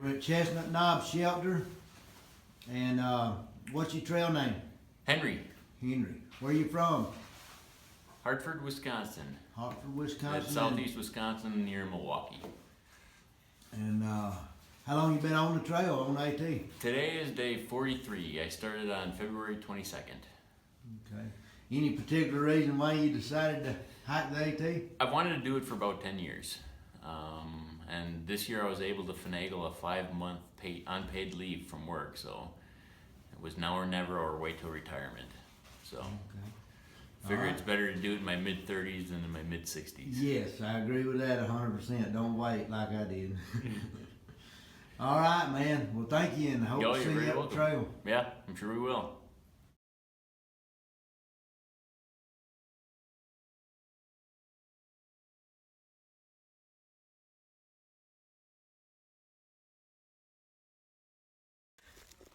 We're at Chestnut Knob Shelter, and what's your trail name? Henry. Henry. Where you from? Hartford, Wisconsin. Hartford, Wisconsin. That's southeast Wisconsin near Milwaukee. And how long you been on the trail, on AT? Today is day 43. I started on February 22nd. Okay. Any particular reason why you decided to hike the AT? I've wanted to do it for about 10 years. And this year I was able to finagle a 5-month unpaid leave from work. So it was now or never or wait till retirement. So Okay. figure it's better to do it in my mid-30s than in my mid-60s. Yes, I agree with that 100%. Don't wait like I did. All right, man. Well, thank you, and I hope to see you up the trail. Yeah, I'm sure we will.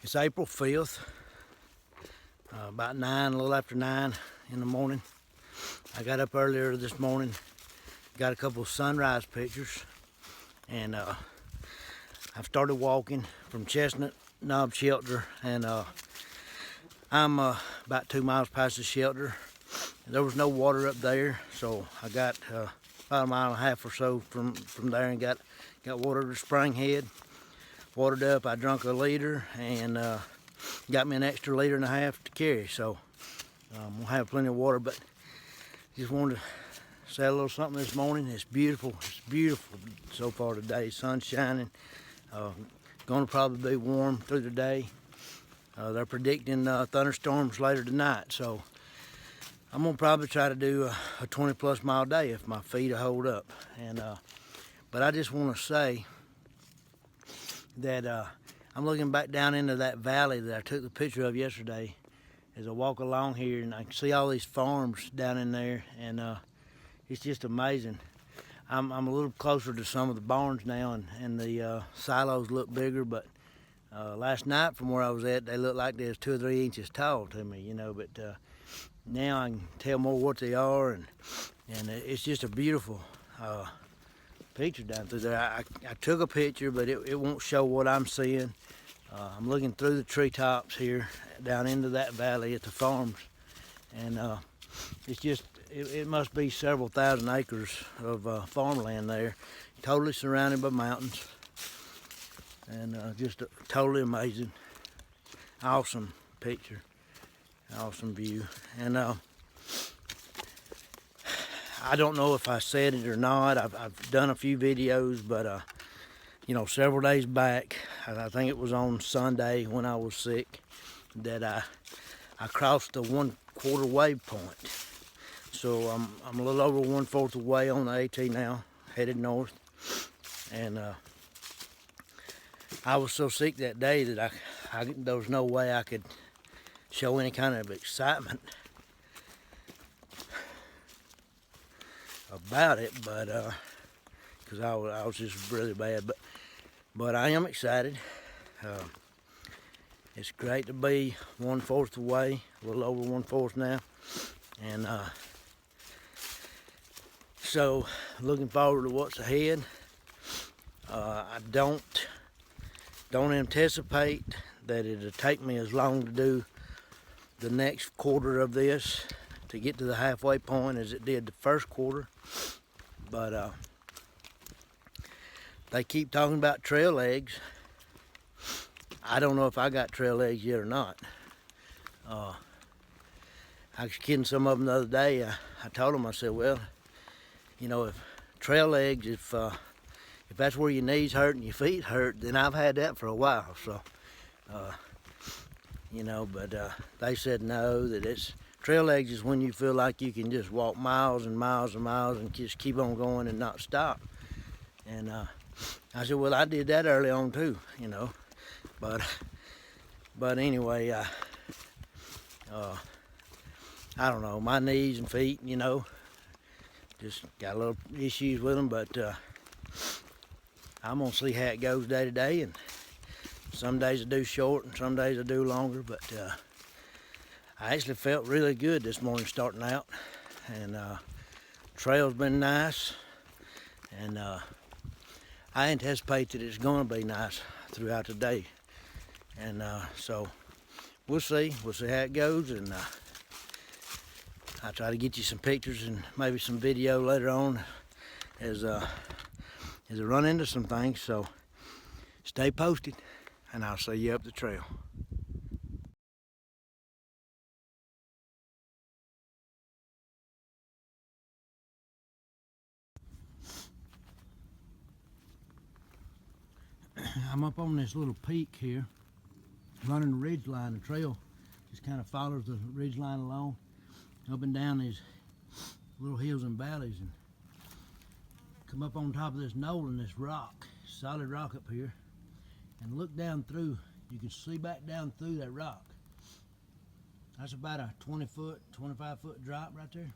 It's April 5th, about 9, a little after 9 in the morning. I got up earlier this morning, got a couple of sunrise pictures, and I've started walking from Chestnut Knob Shelter, and I'm about 2 miles past the shelter. There was no water up there, so I got about 1.5 miles or so from there and got water to Spring Head. Watered up, I drunk a liter, and got me an extra 1.5 liters to carry, so we'll have plenty of water. But just wanted to say a little something this morning. It's beautiful so far today. Sun's shining. Gonna probably be warm through the day. They're predicting thunderstorms later tonight, so I'm gonna probably try to do a 20+ mile day if my feet hold up. And but I just want to say that I'm looking back down into that valley that I took the picture of yesterday as I walk along here, and I can see all these farms down in there, and it's just amazing. I'm a little closer to some of the barns now, and the silos look bigger, but last night from where I was at, they looked like they was 2 or 3 inches tall to me, you know, but now I can tell more what they are, and it's just a beautiful picture down through there. I took a picture, but it won't show what I'm seeing. I'm looking through the treetops here down into that valley at the farms, and it's just it must be several thousand acres of farmland there, totally surrounded by mountains, and just totally amazing, awesome picture, awesome view. And I don't know if I said it or not. I've done a few videos, but you know, several days back, I think it was on Sunday when I was sick, that I crossed the 1/4 waypoint. So I'm a little over 1/4 of the way on the AT now, headed north. And I was so sick that day that there was no way I could show any kind of excitement about it, but because I was just really bad, but I am excited. It's great to be 1/4 the way, a little over 1/4 now, and so looking forward to what's ahead. I don't anticipate that it'll take me as long to do the next quarter of this to get to the halfway point as it did the first quarter, but they keep talking about trail legs. I don't know if I got trail legs yet or not. I was kidding some of them the other day. I told them, I said, well, you know, if trail legs, if that's where your knees hurt and your feet hurt, then I've had that for a while. So, you know, but they said no, that it's trail legs is when you feel like you can just walk miles and miles and miles and just keep on going and not stop. And I said, well, I did that early on too, you know. But anyway, I don't know, my knees and feet, you know, just got a little issues with them, but I'm gonna see how it goes day to day, and some days I do short and some days I do longer, but I actually felt really good this morning starting out, and trail's been nice, and I anticipate that it's gonna be nice throughout the day. And so we'll see how it goes, and I'll try to get you some pictures and maybe some video later on as I run into some things. So stay posted, and I'll see you up the trail. I'm up on this little peak here, running the ridge line. The trail just kind of follows the ridge line along, up and down these little hills and valleys, and come up on top of this knoll and this rock, solid rock up here, and look down through. You can see back down through that rock. That's about a 20-foot, 25-foot drop right there,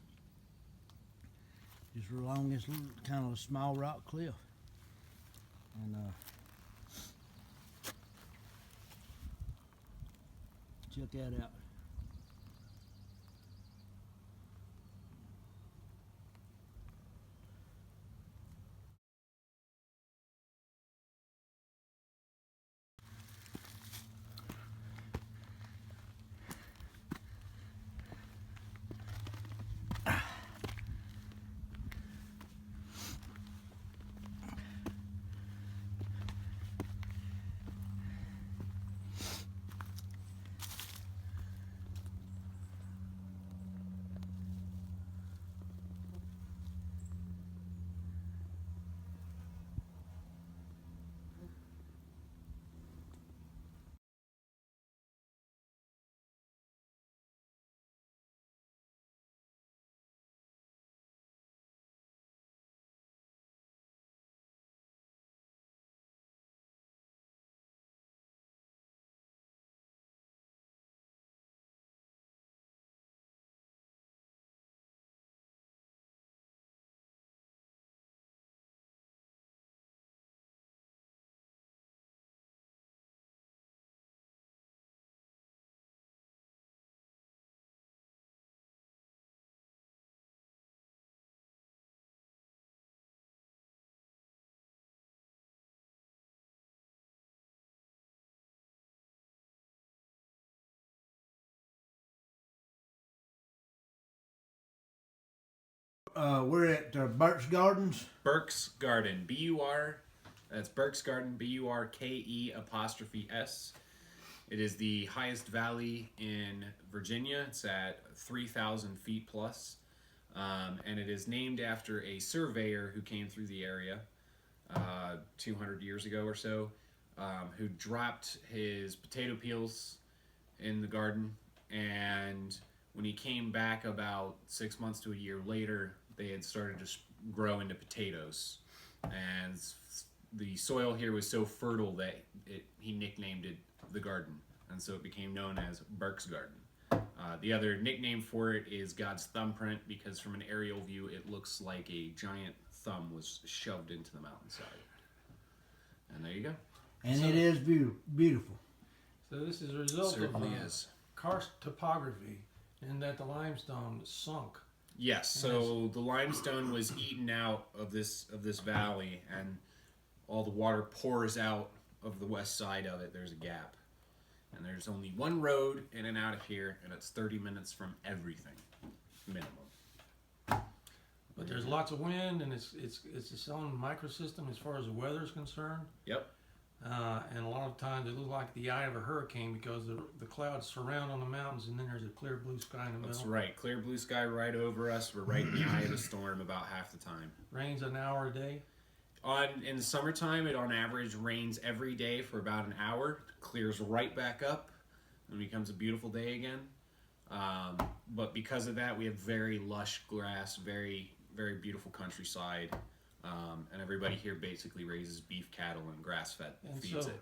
just along this little kind of a small rock cliff. And check that out. We're at Burke's Gardens. Burke's Garden, B-U-R, that's Burke's Garden, B-U-R-K-E''S. It is the highest valley in Virginia. It's at 3,000 feet plus. And it is named after a surveyor who came through the area 200 years ago or so, who dropped his potato peels in the garden. And when he came back about 6 months to a year later, they had started to grow into potatoes. And the soil here was so fertile that he nicknamed it the garden. And so it became known as Burke's Garden. The other nickname for it is God's thumbprint, because from an aerial view it looks like a giant thumb was shoved into the mountainside. And there you go. And so, it is beautiful. So this is a result Certainly of is. karst topography, in that the limestone sunk. Yes, so the limestone was eaten out of this valley, and all the water pours out of the west side of it. There's a gap, and there's only one road in and out of here, and it's 30 minutes from everything, minimum. But there's lots of wind, and it's its own microsystem as far as the weather is concerned. Yep. And a lot of times it looks like the eye of a hurricane, because the clouds surround on the mountains, and then there's a clear blue sky in the middle. That's right. Clear blue sky right over us. We're right in the eye of the storm about half the time. Rains an hour a day. In the summertime, it on average rains every day for about an hour, clears right back up, and becomes a beautiful day again. But because of that, we have very lush grass, very, very beautiful countryside. And everybody here basically raises beef cattle and grass-fed feeds it.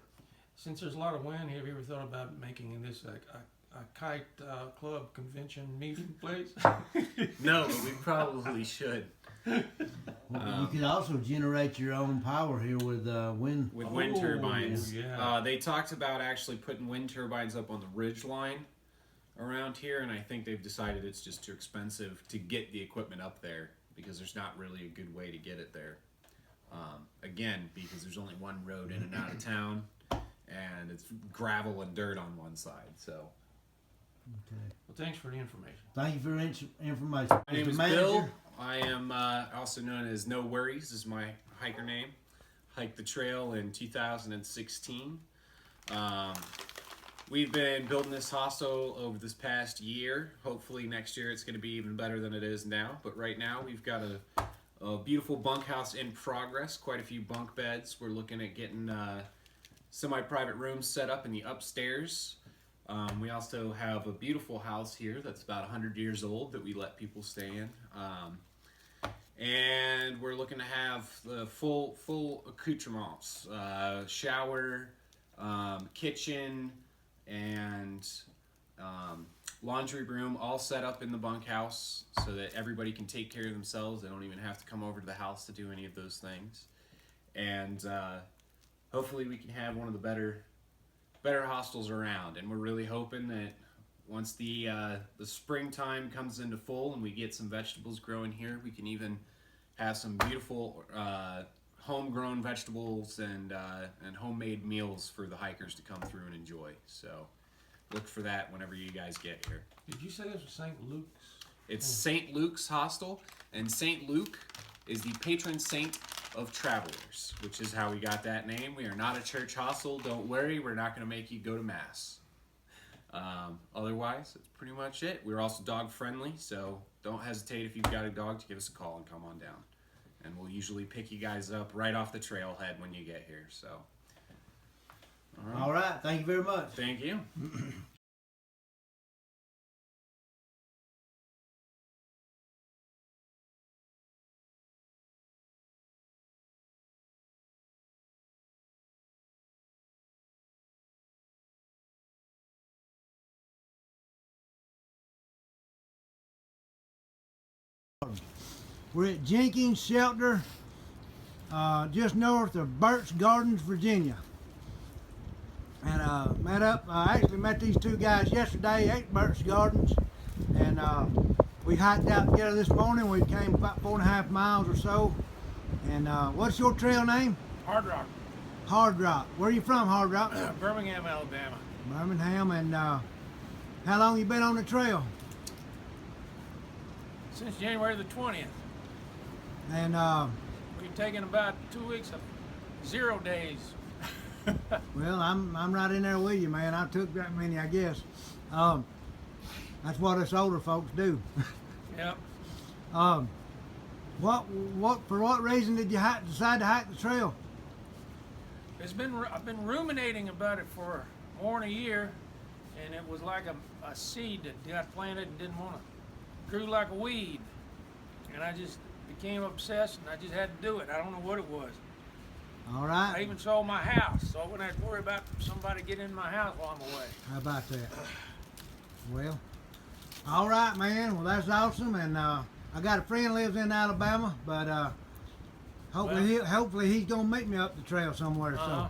Since there's a lot of wind, have you ever thought about making this a kite club convention meeting place? No, but we probably should. You could also generate your own power here with wind. With wind turbines. Yeah. They talked about actually putting wind turbines up on the ridge line around here, and I think they've decided it's just too expensive to get the equipment up there, because there's not really a good way to get it there. Again, because there's only one road in and out of town, and it's gravel and dirt on one side. So Okay. Well, thanks for the information. Thank you for your information. my name Mr. is Manager? Bill. I am also known as No Worries is my hiker name. Hiked the trail in 2016. We've been building this hostel over this past year. Hopefully next year it's going to be even better than it is now. But right now we've got a beautiful bunkhouse in progress. Quite a few bunk beds. We're looking at getting semi-private rooms set up in the upstairs. We also have a beautiful house here that's about 100 years old that we let people stay in. And we're looking to have the full accoutrements, shower, kitchen, and laundry room all set up in the bunkhouse so that everybody can take care of themselves. They don't even have to come over to the house to do any of those things. And hopefully we can have one of the better hostels around. And we're really hoping that once the springtime comes into full and we get some vegetables growing here, we can even have some beautiful homegrown vegetables and homemade meals for the hikers to come through and enjoy. So look for that whenever you guys get here. Did you say this was St. Luke's? It's St. Luke's Hostel, and St. Luke is the patron saint of travelers, which is how we got that name. We are not a church hostel. Don't worry, we're not going to make you go to mass. Otherwise, that's pretty much it. We're also dog friendly, so don't hesitate if you've got a dog to give us a call and come on down. And we'll usually pick you guys up right off the trailhead when you get here. So, All right. Thank you very much. Thank you. We're at Jenkins Shelter, just north of Birch Gardens, Virginia. And actually met these two guys yesterday at Birch Gardens, and we hiked out together this morning. We came about 4.5 miles or so. And what's your trail name? Hard Rock, Hard Rock. Where are you from, Hard Rock? Birmingham, Alabama. Birmingham. And how long you been on the trail? Since January the 20th. And We've taken about 2 weeks of 0 days. well, I'm right in there with you, man. I took that many, I guess. That's what us older folks do. Yep. For what reason did you decide to hike the trail? I've been ruminating about it for more than a year, and it was like a seed that got planted and didn't want to grew like a weed, and I just became obsessed, and I just had to do it. I don't know what it was. All I right. even sold my house, so I wouldn't have to worry about somebody getting in my house while I'm away. How about that? Well, all right, man. Well, that's awesome. And I got a friend lives in Alabama, but hopefully he's gonna meet me up the trail somewhere. Uh-huh.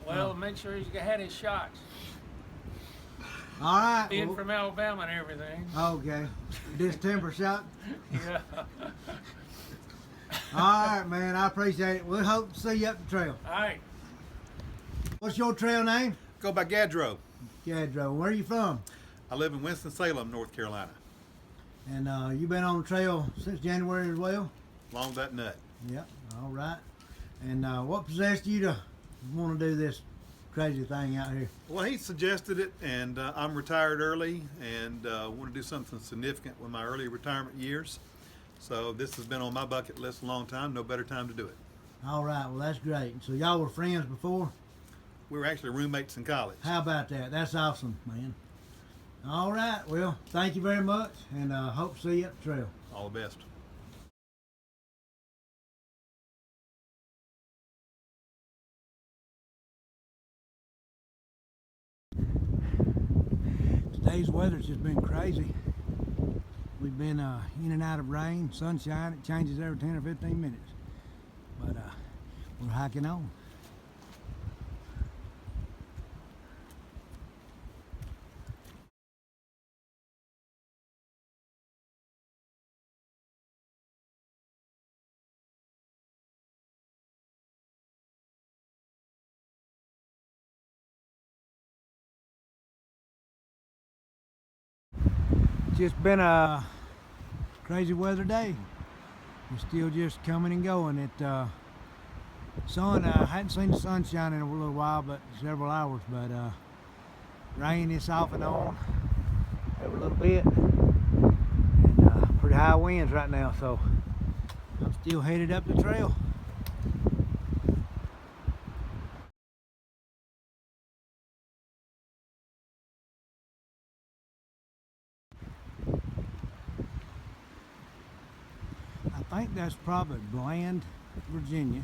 Well, make sure he's had his shots. So, all right. Being well, from Alabama and everything. okay. Distemper shot. Yeah. All right, man. I appreciate it. We'll hope to see you up the trail. All right. What's your trail name? Go by Gaddro. Gaddro. Where are you from? I live in Winston-Salem, North Carolina. And you been on the trail since January as well? Long as that nut. Yep. All right. And what possessed you to want to do this crazy thing out here? Well, he suggested it, and I'm retired early and want to do something significant with my early retirement years. So this has been on my bucket list a long time. No better time to do it. All right. Well, that's great. So y'all were friends before? We were actually roommates in college. How about that? That's awesome, man. All right. Well, thank you very much, and hope to see you at the trail. All the best. Today's weather's just been crazy. We've been in and out of rain, sunshine. It changes every 10 or 15 minutes. But we're hiking on. just been a crazy weather day. It's still just coming and going. Sun, I hadn't seen the sunshine in a little while, but several hours. But rain is off and on every little bit, and pretty high winds right now. So I'm still headed up the trail. I think that's probably Bland, Virginia.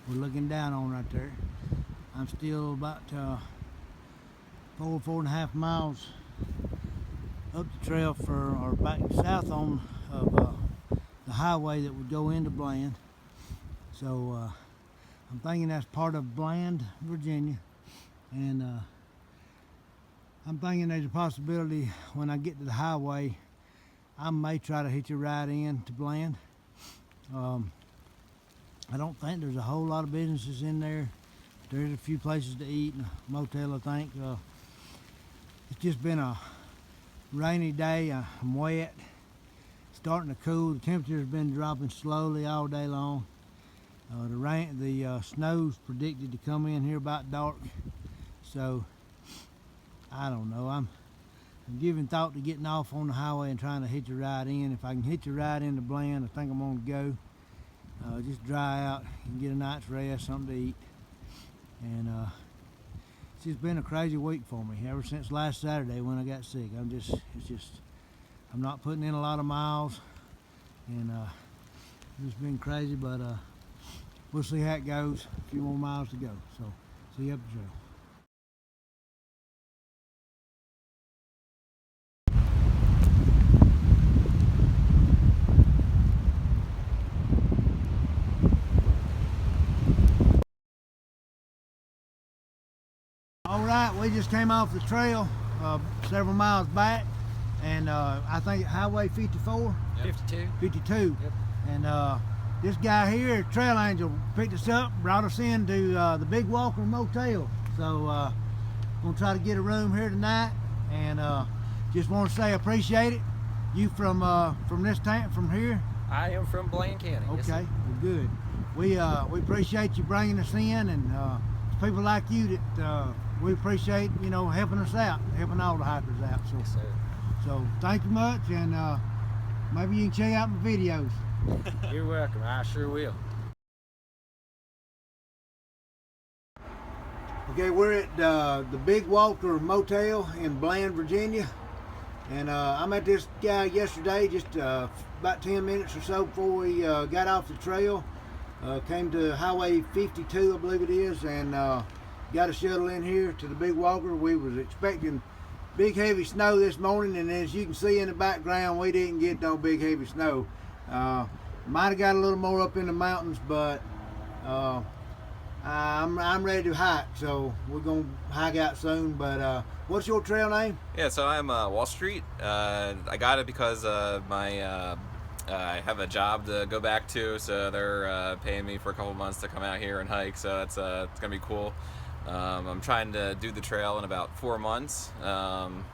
We're looking down on right there. I'm still about 4.5 miles up the trail or back south on of the highway that would go into Bland. So I'm thinking that's part of Bland, Virginia, and I'm thinking there's a possibility when I get to the highway, I may try to hitch a ride in to Bland. I don't think there's a whole lot of businesses in there. There's a few places to eat and a motel, I think. It's just been a rainy day. I'm wet, starting to cool. The temperature's been dropping slowly all day long. The snow's predicted to come in here about dark. So I don't know. I'm giving thought to getting off on the highway and trying to hitch a ride in. If I can hitch a ride into Bland, I think I'm gonna go. Just dry out and get a night's rest, something to eat. And it's just been a crazy week for me ever since last Saturday when I got sick. I'm not putting in a lot of miles, and it's been crazy, but we'll see how it goes. A few more miles to go, so see you up the trail. All right, we just came off the trail several miles back, and I think Highway 54? 52. 52. Yep. And this guy here, Trail Angel, picked us up, brought us into the Big Walker Motel. So I'm gonna try to get a room here tonight, and just want to say I appreciate it. You from this town, from here? I am from Blaine County. Okay, Yes, sir. well, good. We appreciate you bringing us in, and it's people like you that we appreciate, helping us out, helping all the hikers out. So, Yes, sir. so thank you much, and maybe you can check out my videos. You're welcome. I sure will. Okay, we're at the Big Walker Motel in Bland, Virginia, and I met this guy yesterday, just about 10 minutes or so before we got off the trail. Came to Highway 52, I believe it is, and got a shuttle in here to the Big Walker. We was expecting big heavy snow this morning, and as you can see in the background, we didn't get no big heavy snow. Might have got a little more up in the mountains, but I'm ready to hike, so we're gonna hike out soon. But what's your trail name? Yeah, so I'm Wall Street. I got it because I have a job to go back to, so they're paying me for a couple months to come out here and hike. So it's gonna be cool. I'm trying to do the trail in about 4 months.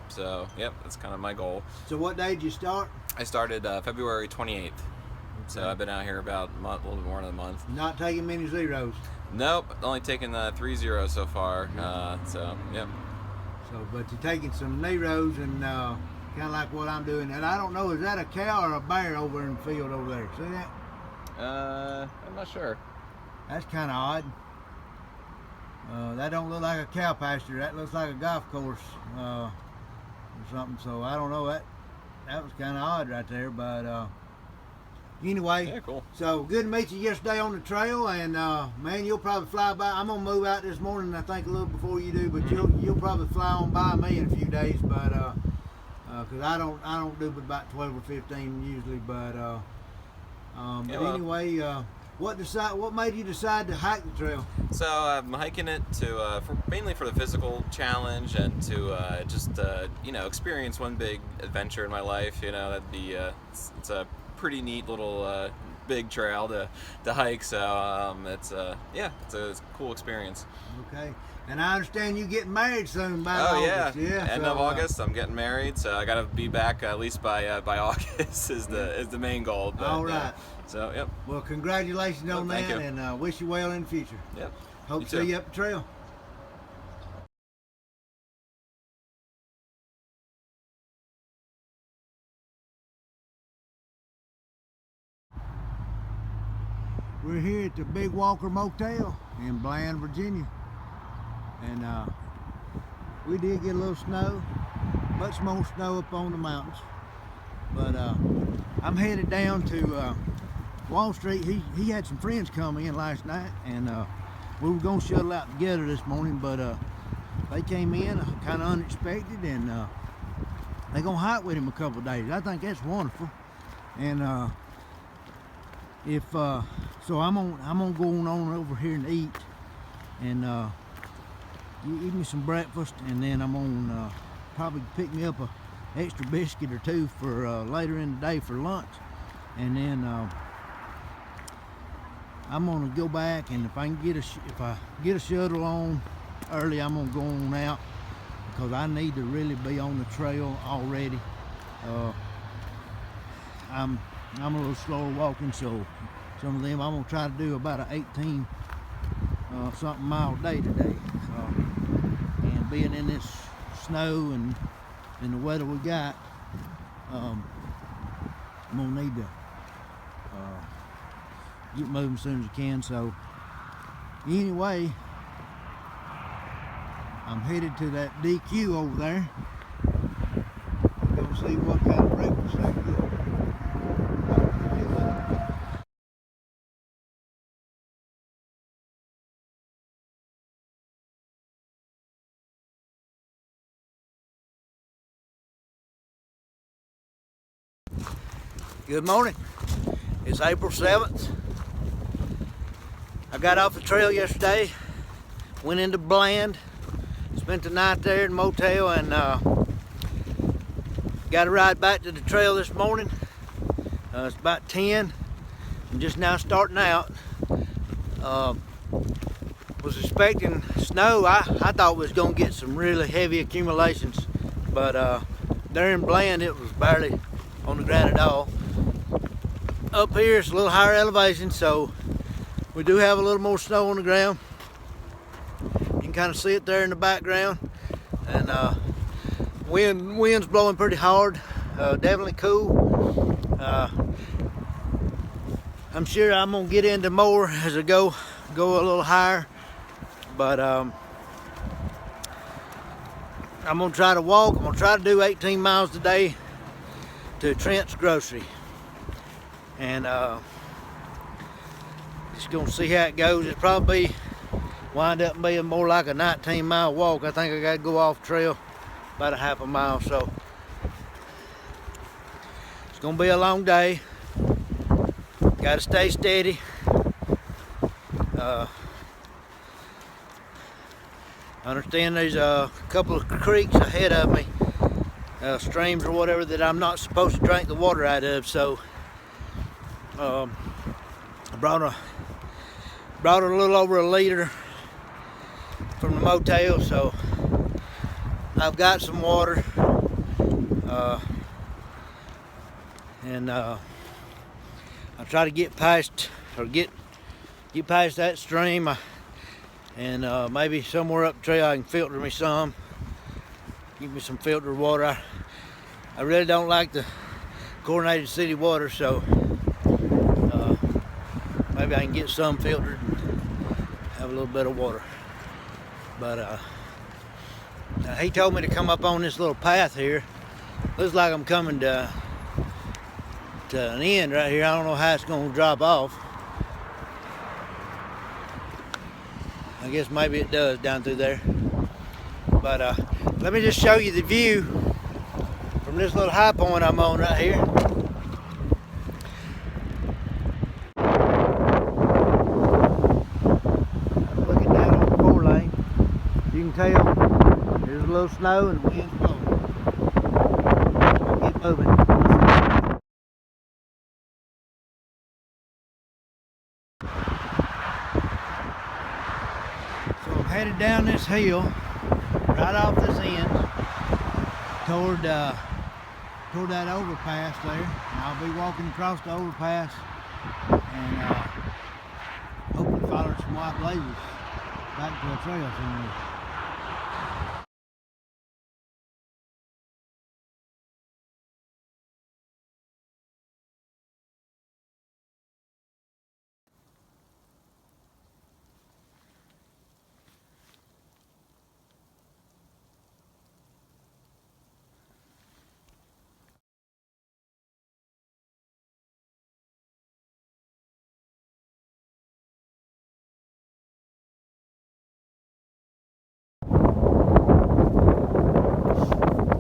So yep, that's kind of my goal. So what day did you start? I started February 28th. So I've been out here about a month, a little bit more than a month. Not taking many zeros. Nope, only taken 3 zeros so far. So yep. So, but you're taking some Neros and kind of like what I'm doing. And I don't know, is that a cow or a bear over in the field over there? See that? I'm not sure. That's kind of odd. That don't look like a cow pasture. That looks like a golf course or something. So I don't know. That was kind of odd right there. But anyway, Yeah, cool. so good to meet you yesterday on the trail. And man, you'll probably fly by. I'm gonna move out this morning, I think, a little before you do. But you'll probably fly on by me in a few days. But because I don't do but about 12 or 15 usually. But Yeah, well, anyway. What made you decide to hike the trail? So I'm hiking it mainly for the physical challenge and to just experience one big adventure in my life. That'd be it's a pretty neat little big trail to hike. So it's a cool experience. Okay. And I understand you getting married soon by Oh August. yeah, end of August. I'm getting married, so I gotta be back at least by August is the main goal. But, all right. So yep. Well, congratulations on Thank that, you. and wish you well in the future. Yep. Hope You to see too. you up the trail. We're here at the Big Walker Motel in Bland, Virginia, and we did get a little snow, much more snow up on the mountains. But I'm headed down to Wall Street. He had some friends come in last night, and we were gonna shuttle out together this morning, but they came in kind of unexpected, and they're gonna hike with him a couple of days. I think that's wonderful, and so I'm gonna go on over here and eat, and you eat me some breakfast, and then I'm gonna probably pick me up a extra biscuit or two for later in the day for lunch, and then I'm gonna go back, and if I get a shuttle on early, I'm gonna go on out, because I need to really be on the trail already. I'm a little slower walking, so some of them I'm gonna try to do about an 18 something mile day today. And being in this snow and the weather we got, I'm gonna need to get moving as soon as I can. So anyway, I'm headed to that DQ over there. I'm gonna see what kind of breakfast I can get. Good morning. It's April 7th. I got off the trail yesterday, went into Bland, spent the night there in the motel, and got a ride back to the trail this morning. It's about 10. I'm just now starting out. Was expecting snow. I thought we was going to get some really heavy accumulations, but there in Bland it was barely on the ground at all. Up here it's a little higher elevation, so we do have a little more snow on the ground. You can kind of see it there in the background, and wind's blowing pretty hard. Definitely cool. I'm sure I'm gonna get into more as I go a little higher, but I'm gonna try to walk. I'm gonna try to do 18 miles a day to Trent's grocery, and just gonna see how it goes. It'll probably wind up being more like a 19-mile walk. I think I gotta go off trail about a half a mile, so it's gonna be a long day. Gotta stay steady. I understand there's a couple of creeks ahead of me, streams or whatever, that I'm not supposed to drink the water out of, so I brought a little over a liter from the motel, so I've got some water, and I'll try to get past that stream, and maybe somewhere up the trail I can filter me some, give me some filtered water. I really don't like the chlorinated city water, so maybe I can get some filtered and have a little bit of water. But he told me to come up on this little path here. Looks like I'm coming to an end right here. I don't know how it's going to drop off. I guess maybe it does down through there. But let me just show you the view from this little high point I'm on right here. Looking down on the 4-lane. You can tell there's a little snow and the wind's blowing. Get moving. headed down this hill, right off this end, toward that overpass there. And I'll be walking across the overpass and hopefully following some white blazes back to the trail somewhere.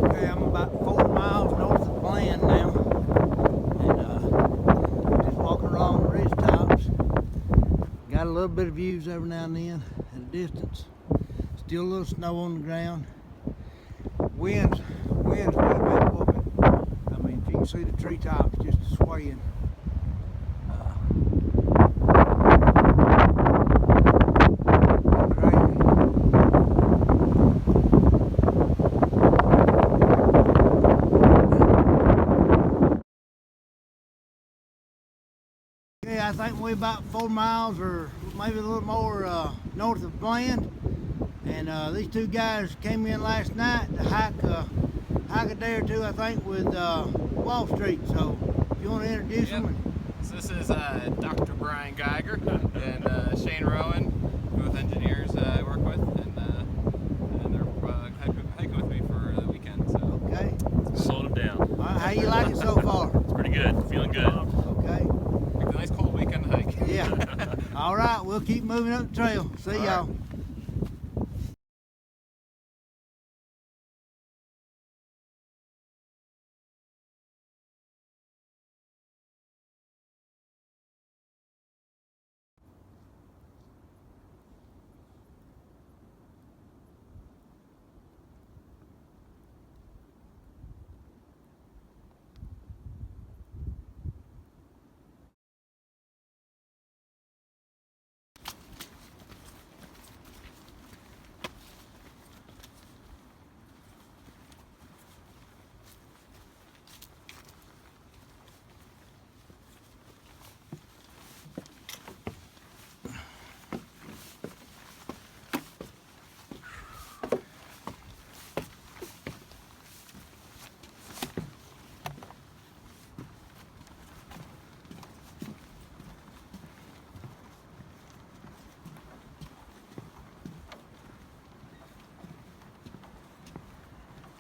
Okay, I'm about 4 miles north of Bland now, and just walking along the ridge tops. Got a little bit of views every now and then at a distance. Still a little snow on the ground. Wind's quite a bit whooping. I mean, if you can see the treetops just swaying. Crazy. Yeah, I think we're about 4 miles or maybe a little more north of Bland. And these two guys came in last night to hike a day or two, I think, with Wall Street. So if you want to introduce them. So this is Dr. Brian Geiger and Shane Rowan, both engineers I work with, and they're hiking with me for the weekend. So Okay. Slowed them down. All right, how you like it so far? It's pretty good. Feeling good. Okay. it's a nice cold weekend hike. Yeah. All right, we'll keep moving up the trail. See y'all.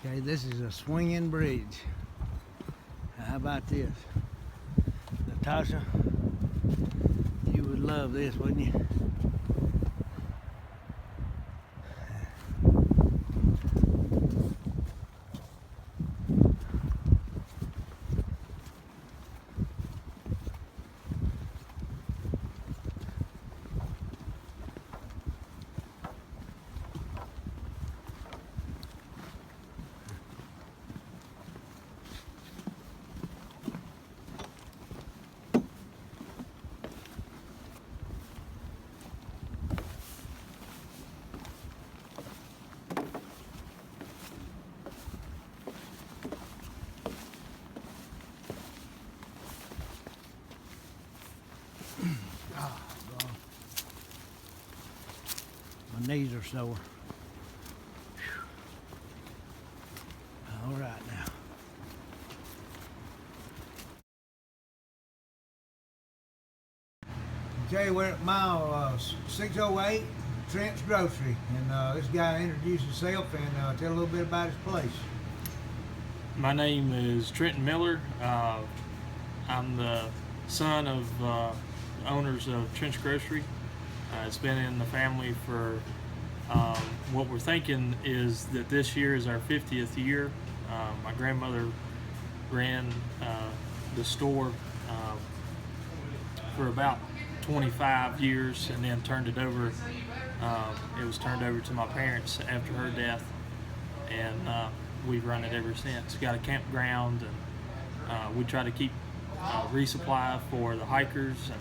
Okay, this is a swinging bridge. How about this? Natasha, you would love this, wouldn't you? My knees are sore. Whew. All right now. Okay, we're at mile 608, Trent's Grocery, and this guy introduced himself and tell a little bit about his place. My name is Trent Miller. I'm the son of owners of Trent's Grocery. It's been in the family for what we're thinking is that this year is our 50th year. My grandmother ran the store for about 25 years and then turned it over. It was turned over to my parents after her death, and we've run it ever since. Got a campground, and we try to keep resupply for the hikers, and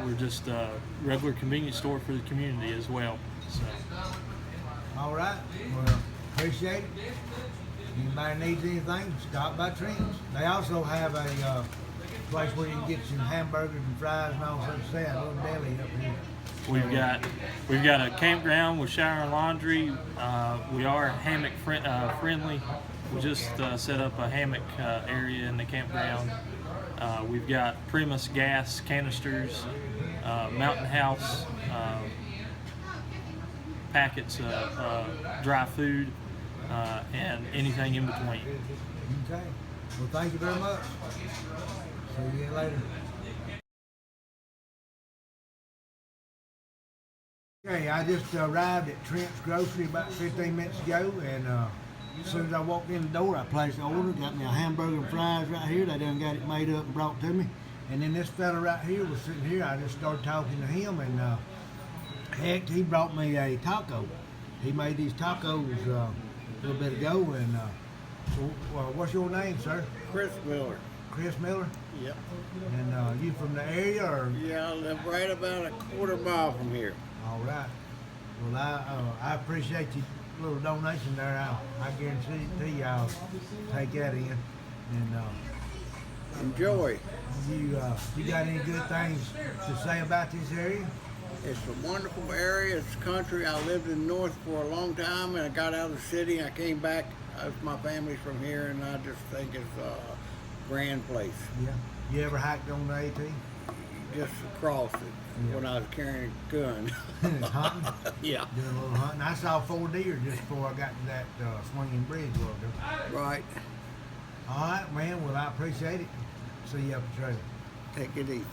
we're just a regular convenience store for the community as well. So, All right. Well, appreciate it. Anybody needs anything, stop by Trent's. They also have a place where you can get some hamburgers and fries and all sorts of stuff. A little deli up here. we've got a campground with shower and laundry. We are hammock friendly. We just set up a hammock area in the campground. We've got Primus gas canisters, Mountain House packets of dry food, and anything in between. Okay. Well, thank you very much. See you later. Okay, I just arrived at Trent's Grocery about 15 minutes ago, and as soon as I walked in the door, I placed an order, got me a hamburger and fries right here. They done got it made up and brought to me. And then this fella right here was sitting here. I just started talking to him, and heck, he brought me a taco. He made these tacos a little bit ago, and so, what's your name, sir? Chris Miller. Chris Miller? Yep. And you from the area, or? Yeah, I live right about a quarter mile from here. All right. Well, I appreciate your little donation there. I guarantee I'll take that in. And Enjoy. you got any good things to say about this area? It's a wonderful area. It's country. I lived in the north for a long time, and I got out of the city. I came back. My family's from here, and I just think it's a grand place. Yeah. You ever hiked on the AT? Just across it when I was carrying a gun. Hunting? Yeah. Doing a little hunting. I saw 4 deer just before I got to that swinging bridge. Right. All right, man. Well, I appreciate it. See you up the trail. Take it easy.